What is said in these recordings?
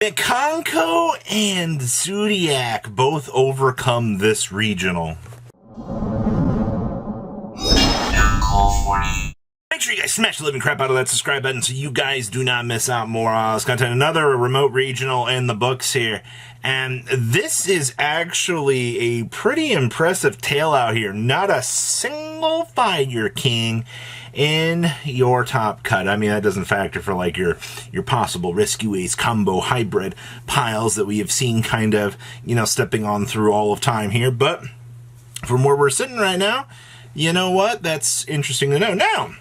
Mikanko and Zoodiac both overcome this regional. Make sure you guys smash the living crap out of that subscribe button so you guys do not miss out more on this content. Another remote regional in the books here. And this is actually a pretty impressive tale out here. Not a single Fire King in your top cut. I mean, that doesn't factor for like your possible Rescue Ace combo hybrid piles that we have seen kind of, stepping on through all of time here. But from where we're sitting right now, you know what? That's interesting to know. Now,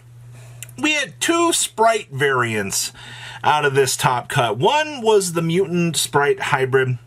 we had two sprite variants out of this top cut. One was the mutant sprite hybrid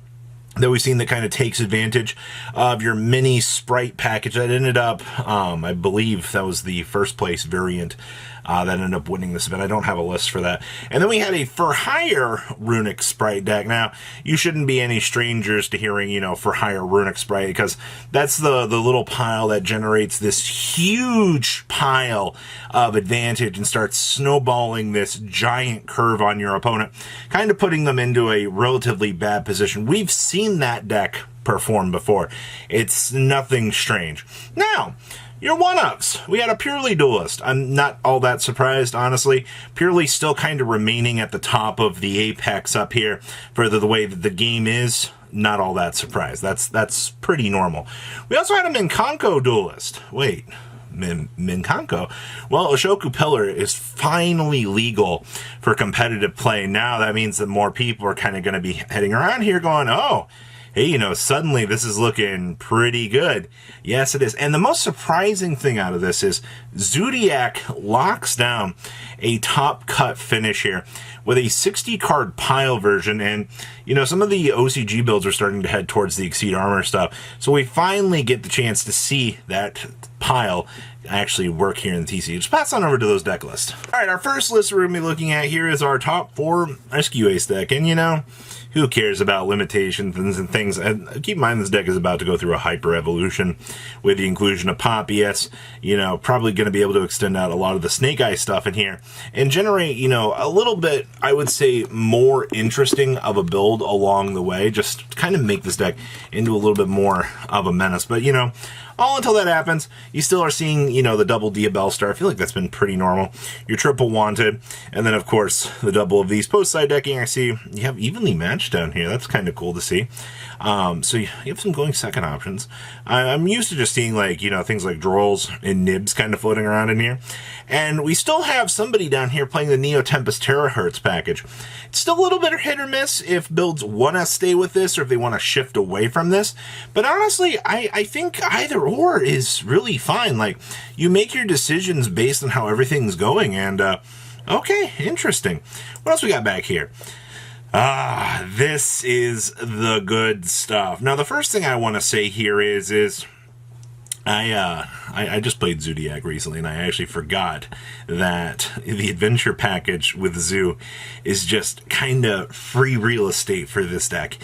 that we've seen that kind of takes advantage of your mini sprite package. That ended up, I believe that was the first place variant that ended up winning this event. I don't have a list for that. And then we had a for hire runic sprite deck. Now, you shouldn't be any strangers to hearing, for hire runic sprite, because that's the little pile that generates this huge pile of advantage and starts snowballing this giant curve on your opponent, kind of putting them into a relatively bad position. We've seen that deck perform before. It's nothing strange. Now, your one-ups. We had a Purely Duelist. I'm not all that surprised, honestly. Purely still kind of remaining at the top of the apex up here for the way that the game is. Not all that surprised. That's pretty normal. We also had a Mikanko Duelist. Wait, Mikanko? Well, Oshoku Pillar is finally legal for competitive play. Now that means that more people are kind of going to be heading around here going, oh, hey, suddenly this is looking pretty good. Yes, it is. And the most surprising thing out of this is Zoodiac locks down a top cut finish here with a 60 card pile version. And, some of the OCG builds are starting to head towards the Exceed Armor stuff. So we finally get the chance to see that pile actually work here in the TC. Just pass on over to those deck lists. All right, our first list we're going to be looking at here is our top 4 Rescue Ace deck. And, who cares about limitations and things? And keep in mind, this deck is about to go through a hyper evolution with the inclusion of Pop. Yes, probably going to be able to extend out a lot of the Snake Eye stuff in here and generate, a little bit, I would say, more interesting of a build along the way. Just kind of make this deck into a little bit more of a menace. But, all until that happens, you still are seeing, the double Diabell Star. I feel like that's been pretty normal. Your triple Wanted, and then, of course, the double of these post-side decking. I see you have evenly matched down here. That's kind of cool to see. So you have some going second options. I'm used to just seeing, things like Drolls and Nibs kind of floating around in here. And we still have somebody down here playing the Neo Tempest Terahertz package. It's still a little bit hit or miss if builds want to stay with this or if they want to shift away from this. But honestly, I think either or is really fine. Like, you make your decisions based on how everything's going. And, okay, interesting. What else we got back here? This is the good stuff. Now, the first thing I want to say here is I just played Zoodiac recently, and I actually forgot that the adventure package with Zoo is just kind of free real estate for this deck.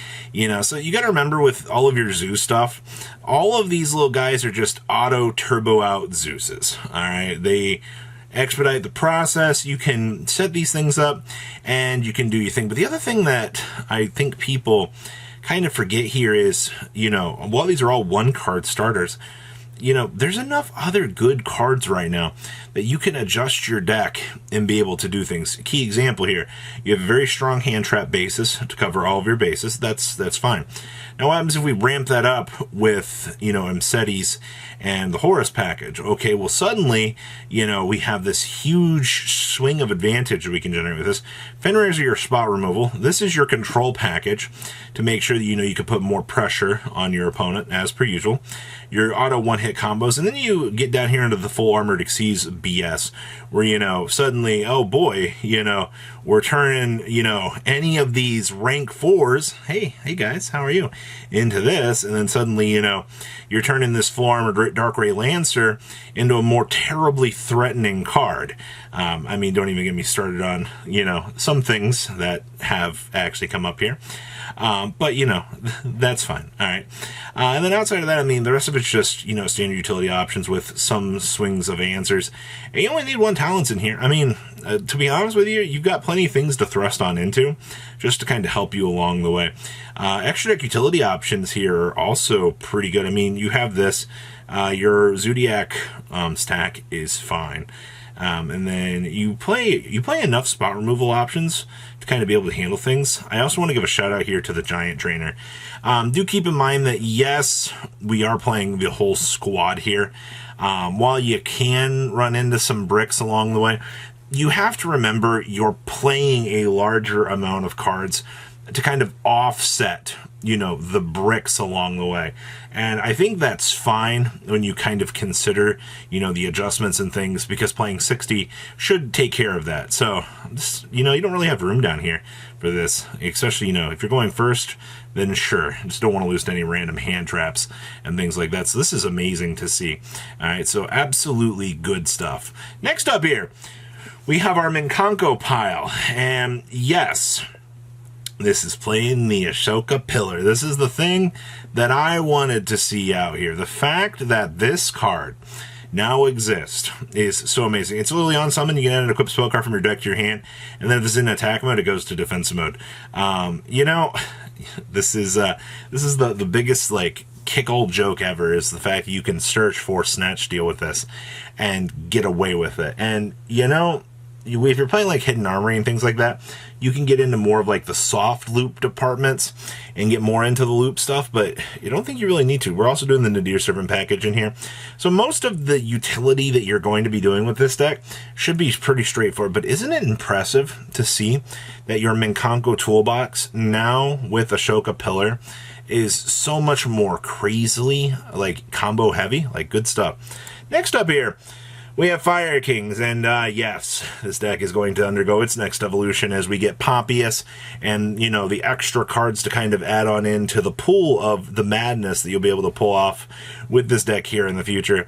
So you got to remember with all of your Zoo stuff, all of these little guys are just auto turbo out Zeuses. All right, they expedite the process. You can set these things up and you can do your thing. But the other thing that I think people kind of forget here is, while these are all 1-card starters, there's enough other good cards right now that you can adjust your deck and be able to do things. Key example here, you have a very strong hand trap basis to cover all of your bases. That's fine. Now, what happens if we ramp that up with, Emcetes and the Horus package? Okay, well, suddenly, we have this huge swing of advantage that we can generate with this. Fenrir's are your spot removal. This is your control package to make sure that, you can put more pressure on your opponent, as per usual. Your auto one-hit combos, and then you get down here into the full armored Xyz BS, where, suddenly, oh boy, we're turning, any of these rank 4s, hey guys, how are you, into this, and then suddenly, you're turning this full armored Darkray Lancer into a more terribly threatening card. I mean, don't even get me started on, some things that have actually come up here. But, that's fine. All right. And then outside of that, I mean, the rest of it's just, standard utility options with some swings of answers. And you only need 1 talents in here. I mean, to be honest with you, you've got plenty plenty of things to thrust on into, just to kind of help you along the way. Extra deck utility options here are also pretty good. I mean, you have this, your Zoodiac stack is fine. And then you play enough spot removal options to kind of be able to handle things. I also want to give a shout out here to the Giant Trainer. Do keep in mind that, yes, we are playing the whole squad here. While you can run into some bricks along the way, you have to remember you're playing a larger amount of cards to kind of offset, you know, the bricks along the way. And I think that's fine when you kind of consider, you know, the adjustments and things, because playing 60 should take care of that. So, you know, you don't really have room down here for this, especially, you know, if you're going first, then sure, just don't want to lose to any random hand traps and things like that. So this is amazing to see. All right, so absolutely good stuff. Next up here, we have our Minkanko pile. And yes, this is playing the Ashoka Pillar. This is the thing that I wanted to see out here. The fact that this card now exists is so amazing. It's literally on summon. You can add an equipped spell card from your deck to your hand, and then if it's in attack mode, it goes to defensive mode. You know, this is the biggest, like, kick old joke ever, is the fact that you can search for Snatch Steal with this and get away with it. And, you know, if you're playing like Hidden Armory and things like that, you can get into more of like the soft loop departments and get more into the loop stuff, but you don't think you really need to. We're also doing the Nadir Servant package in here. So most of the utility that you're going to be doing with this deck should be pretty straightforward, but isn't it impressive to see that your Minkanko toolbox now with Ashoka Pillar is so much more crazily like combo heavy, like good stuff. Next up here, we have Fire Kings, and yes, this deck is going to undergo its next evolution as we get Pompous and, you know, the extra cards to kind of add on into the pool of the madness that you'll be able to pull off with this deck here in the future.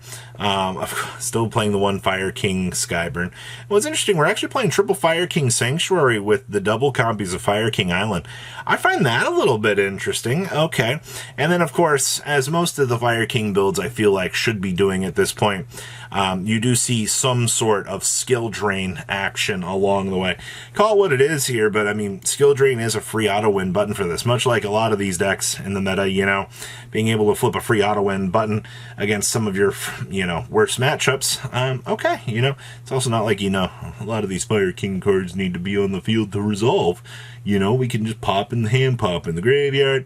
Still playing the one Fire King Skyburn. What's interesting, we're actually playing triple Fire King Sanctuary with the double copies of Fire King Island. I find that a little bit interesting. Okay. And then, of course, as most of the Fire King builds I feel like should be doing at this point, you do see some sort of skill drain action along the way. Call it what it is here, but I mean, skill drain is a free auto win button for this, much like a lot of these decks in the meta, you know, being able to flip a free auto win button against some of your, you know, worst matchups. Okay, you know, it's also not like, you know, a lot of these Fire King cards need to be on the field to resolve. You know, we can just pop in the hand, pop in the graveyard.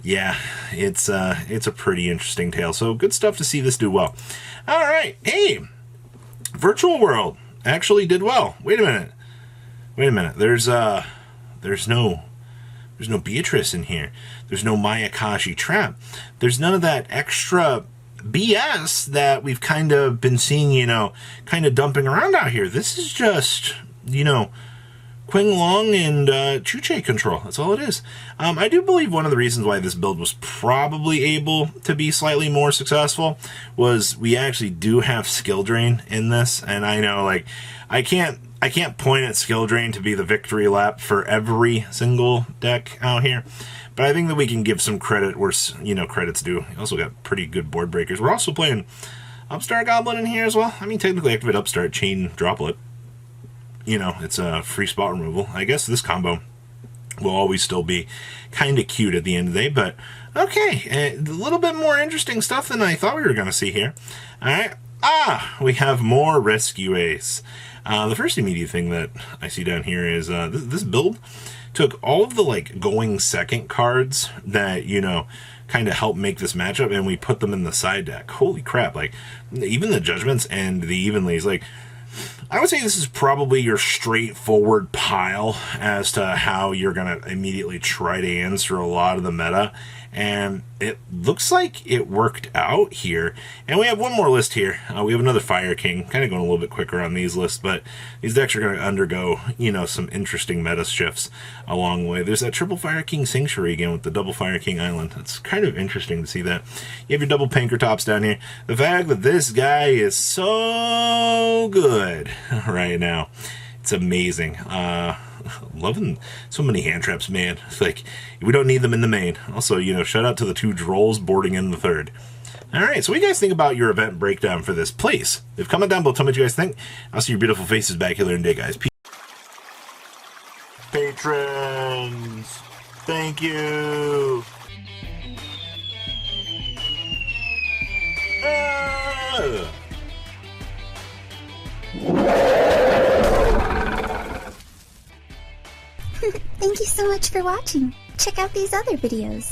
Yeah, it's a pretty interesting tale. So good stuff to see this do well. All right, hey, Virtual World actually did well. Wait a minute. There's no Beatrice in here. There's no Mayakashi Trap. There's none of that extra BS that we've kind of been seeing, you know, kind of dumping around out here. This is just, you know, Qing Long and Chuche control. That's all it is. I do believe one of the reasons why this build was probably able to be slightly more successful was we actually do have skill drain in this, and I know, like, I can't point at skill drain to be the victory lap for every single deck out here, but I think that we can give some credit where, you know, credit's due. We also got pretty good board breakers. We're also playing Upstart Goblin in here as well. I mean, technically activate Upstart Chain Droplet. You know, it's a free spot removal. I guess this combo will always still be kind of cute at the end of the day, but okay, a little bit more interesting stuff than I thought we were going to see here. All right, we have more Rescue Ace. The first immediate thing that I see down here is this build took all of the, like, going second cards that, you know, kind of help make this matchup, and we put them in the side deck. Holy crap, like, even the Judgments and the Evenlys, like, I would say this is probably your straightforward pile as to how you're going to immediately try to answer a lot of the meta. And it looks like it worked out here. And we have one more list here. We have another Fire King, kind of going a little bit quicker on these lists, but these decks are going to undergo, you know, some interesting meta shifts along the way. There's that triple Fire King Sanctuary again with the double Fire King Island. It's kind of interesting to see that. You have your double Pankratops down here. The fact that this guy is so good right now, it's amazing. Loving so many hand traps, man. It's like, we don't need them in the main. Also, you know, shout out to the two Drolls boarding in the third. Alright, so what do you guys think about your event breakdown for this? Please, leave a comment down below, tell me what you guys think. I'll see your beautiful faces back here later in the day, guys. Peace. patrons. Thank you. Thank you so much for watching. Check out these other videos.